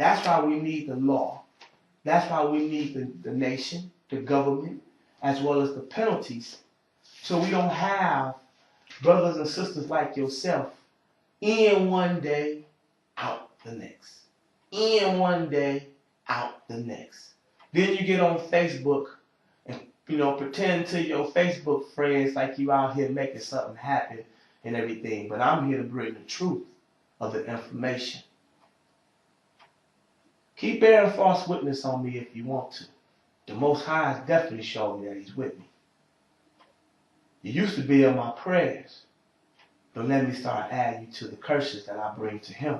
That's why we need the law. That's why we need the nation, the government, as well as the penalties. So we don't have brothers and sisters like yourself in one day, out the next. In one day, out the next. Then you get on Facebook and pretend to your Facebook friends like you out here making something happen and everything. But I'm here to bring the truth of the information. Keep bearing false witness on me if you want to. The Most High has definitely shown me that He's with me. You used to be in my prayers, but let me start adding you to the curses that I bring to Him,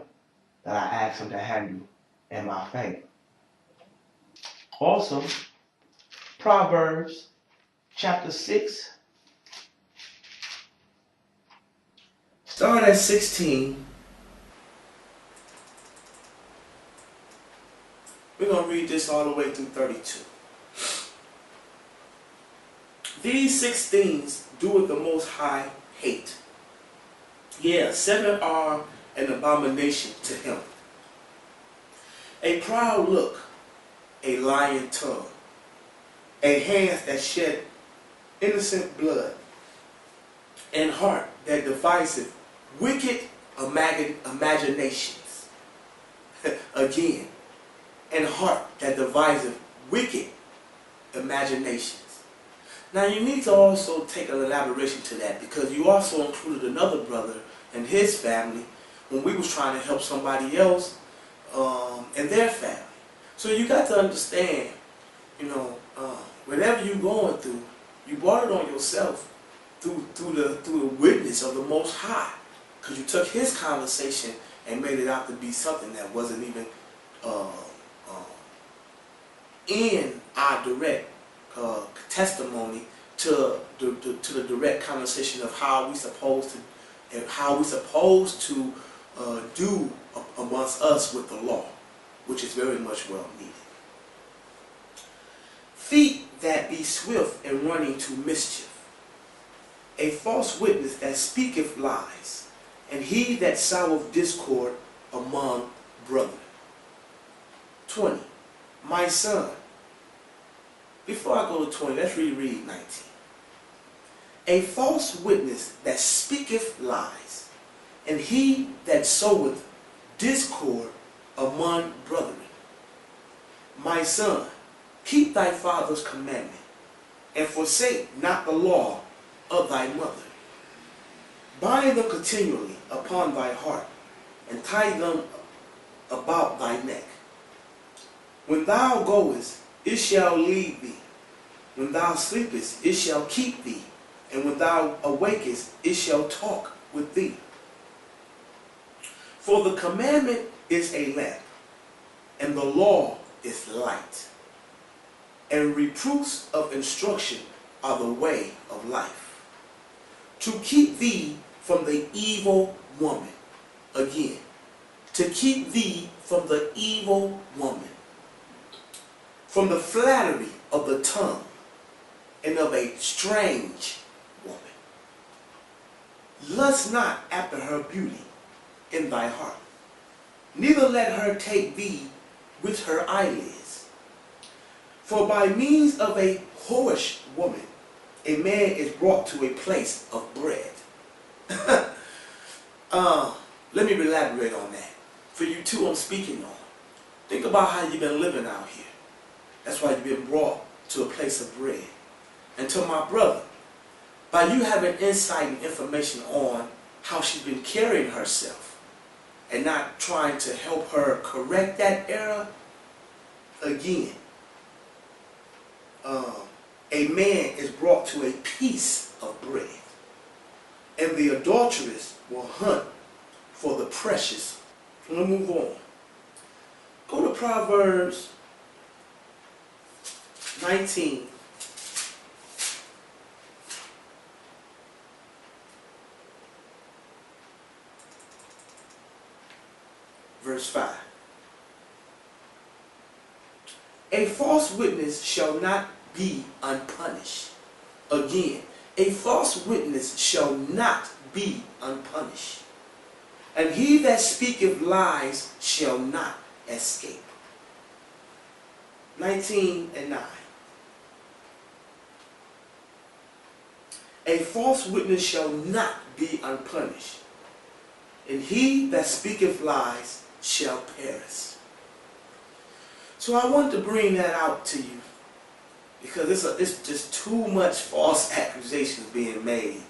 that I ask Him to handle in my favor. Also, Proverbs chapter 6, start at 16. We're going to read this all the way through 32. These 6 things doeth the Most High hate. Yeah, 7 are an abomination to Him. A proud look, a lying tongue, a hand that shed innocent blood, and heart that deviseth wicked imaginations. Again, and heart that deviseth wicked imaginations. Now you need to also take an elaboration to that, because you also included another brother and his family when we was trying to help somebody else and their family. So you got to understand, whatever you're going through, you brought it on yourself through the witness of the Most High, because you took His conversation and made it out to be something that wasn't even in our direct testimony to the direct conversation of how we supposed to do amongst us with the law, which is very much well needed. Feet that be swift in running to mischief, a false witness that speaketh lies, and he that soweth discord among brethren. 20. My son. Before I go to 20, let's reread 19. A false witness that speaketh lies, and he that soweth discord among brethren. My son, keep thy father's commandment, and forsake not the law of thy mother. Bind them continually upon thy heart, and tie them about thy neck. When thou goest, it shall lead thee. When thou sleepest, it shall keep thee. And when thou awakest, it shall talk with thee. For the commandment is a lamp, and the law is light. And reproofs of instruction are the way of life, to keep thee from the evil woman. Again, to keep thee from the evil woman, from the flattery of the tongue, and of a strange woman. Lust not after her beauty in thy heart, neither let her take thee with her eyelids. For by means of a whorish woman, a man is brought to a place of bread. Let me elaborate on that. For you too, I'm speaking on. Think about how you've been living out here. That's why you've been brought to a place of bread. And to my brother, by you having insight and information on how she's been carrying herself and not trying to help her correct that error, again, a man is brought to a piece of bread, and the adulteress will hunt for the precious. I'm going to move on. Go to Proverbs 19. Verse 5. A false witness shall not be unpunished. Again, a false witness shall not be unpunished. And he that speaketh lies shall not escape. 19:9. A false witness shall not be unpunished, and he that speaketh lies shall perish. So I want to bring that out to you because it's just too much false accusations being made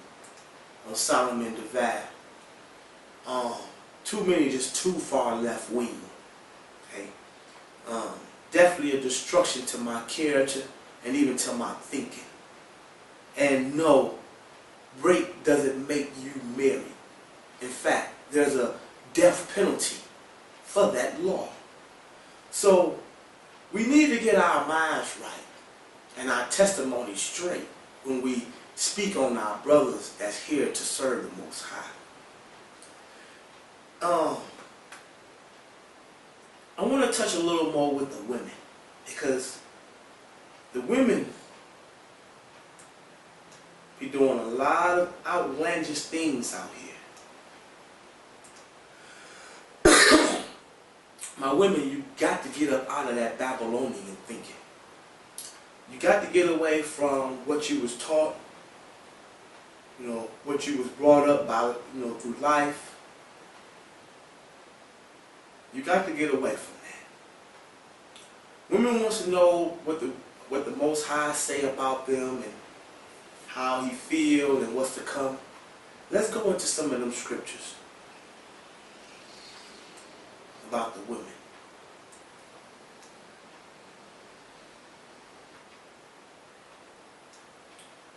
on Solomon-Dervail. Too many just too far left wing. Okay? Definitely a destruction to my character and even to my thinking. And no, rape doesn't make you marry. In fact, there's a death penalty for that law. So we need to get our minds right and our testimony straight when we speak on our brothers that's here to serve the Most High. I want to touch a little more with the women, because the women be doing a lot of outlandish things out here. My women, you got to get up out of that Babylonian thinking. You got to get away from what you was taught, what you was brought up by, through life. You got to get away from that. Women wants to know what the Most High say about them and how he feel and what's to come. Let's go into some of them scriptures about the women.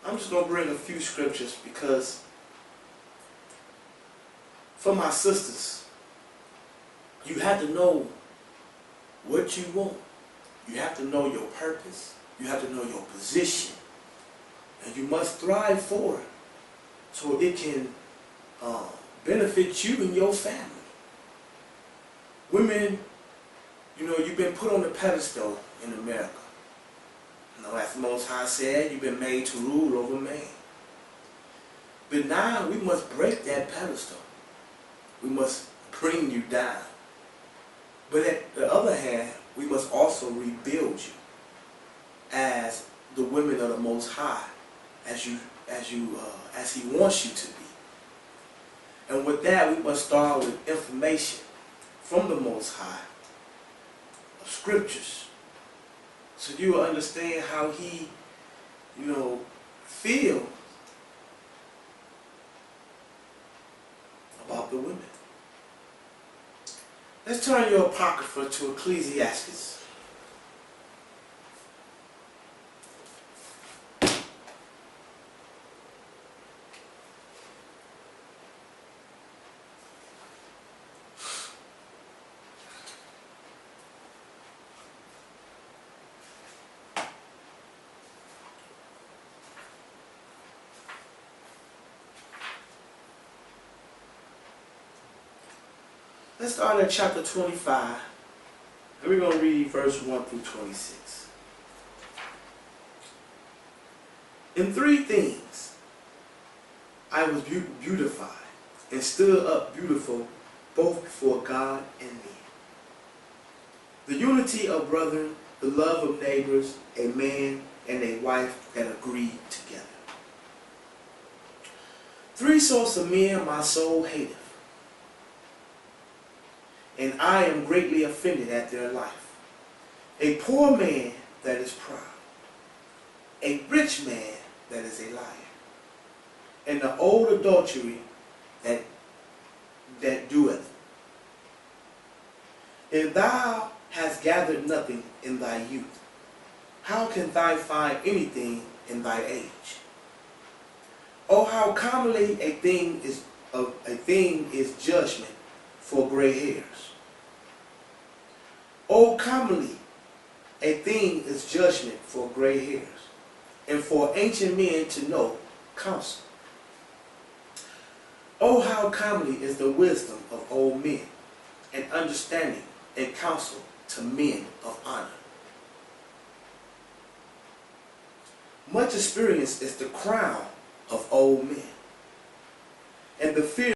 I'm just going to bring a few scriptures because for my sisters, you have to know what you want. You have to know your purpose. You have to know your position. And you must thrive for it so it can benefit you and your family. Women, you've been put on the pedestal in America. As the Most High said, you've been made to rule over man. But now we must break that pedestal. We must bring you down. But at the other hand, we must also rebuild you as the women of the Most High, as He wants you to be. And with that, we must start with information from the Most High of scriptures, so you will understand how He, feel about the women. Let's turn your apocrypha to Ecclesiastes. Let's start at chapter 25, and we're going to read verse 1 through 26. In 3 things I was beautified, and stood up beautiful both before God and men. The unity of brethren, the love of neighbors, a man and a wife that agreed together. 3 sorts of men my soul hateth, and I am greatly offended at their life. A poor man that is proud, a rich man that is a liar, and the old adultery that doeth. If thou hast gathered nothing in thy youth, how can thou find anything in thy age? Oh, how commonly a thing is judgment for gray hairs. Oh, commonly a thing is judgment for gray hairs, and for ancient men to know counsel. Oh, how commonly is the wisdom of old men, and understanding and counsel to men of honor. Much experience is the crown of old men, and the fear